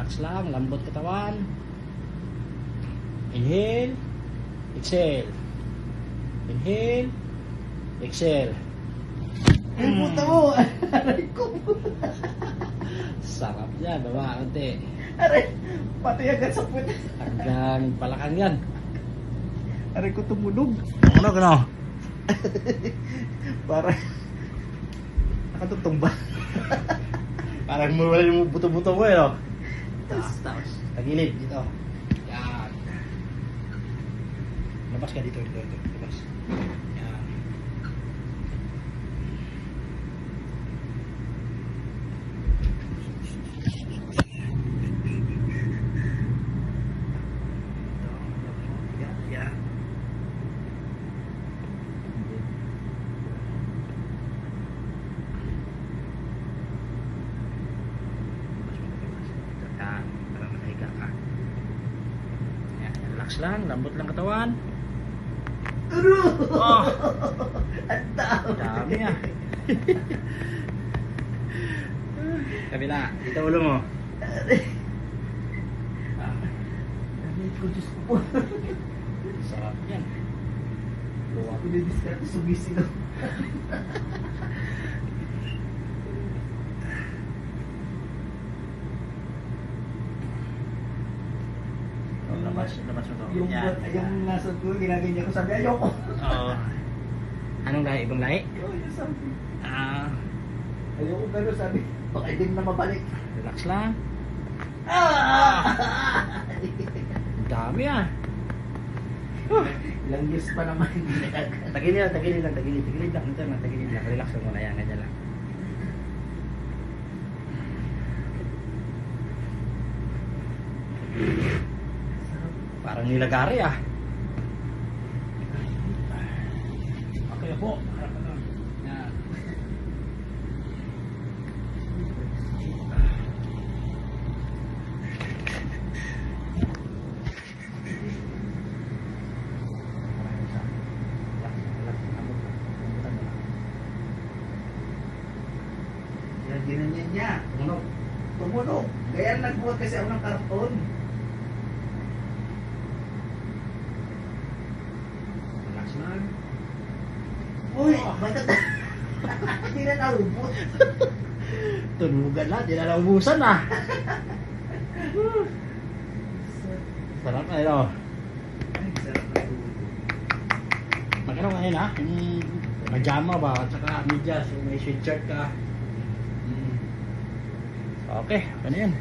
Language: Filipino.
Relax lang, lambot katawan. Inhale, exhale. Inhale, exhale. Puta mo! Aray ko! Sarap yan, baba konti. Aray! Pati agad sa puwet. Hanggang palakang yan. Aray ko tumulog. Ano gano? Para nakatutumba. Parang mawala yung buto-buto mo eh, no? Tapos, tagilid dito. Yan. Labas ka dito. Labas. Yan. Yan. Para makahiga ka. Yan, relax lang, lambot lang katawan. Oh, Ang dami ah. Kabila, dito ulo mo. Aray ko, Diyos ko po. Sarap yan. Luwa ko na diskarte, sumisigaw. Labas mo to. Yung nasa ko, ginaganyan ko, sabi ayoko. Oo. Anong lahi? Ibang lahi? Yung sabi. Ayoko gano'n, sabi. Baka hindi mo na mabalik. Relax lang. Ang dami ah. Ilang years pa naman hindi nagagano. Tagilid lang. Ito na, tagilid lang. Relax lang muna yan, ganyan lang. Parang nilagari ah. Okay po. Yan. Ginanyan niya. Tumunog. Tumunog. Kaya nagbuhat kasi ako ng karton. Relax lang. Uy! Bakit? Hindi na naubos. Tunugan lang, di na naubusan ah. Sarap na ito. Ay, sarap na tulog. Magkano ngayon ha? Yung pajama ba? At saka medyas, yung may sweatshirt ka. Okay, ano yan?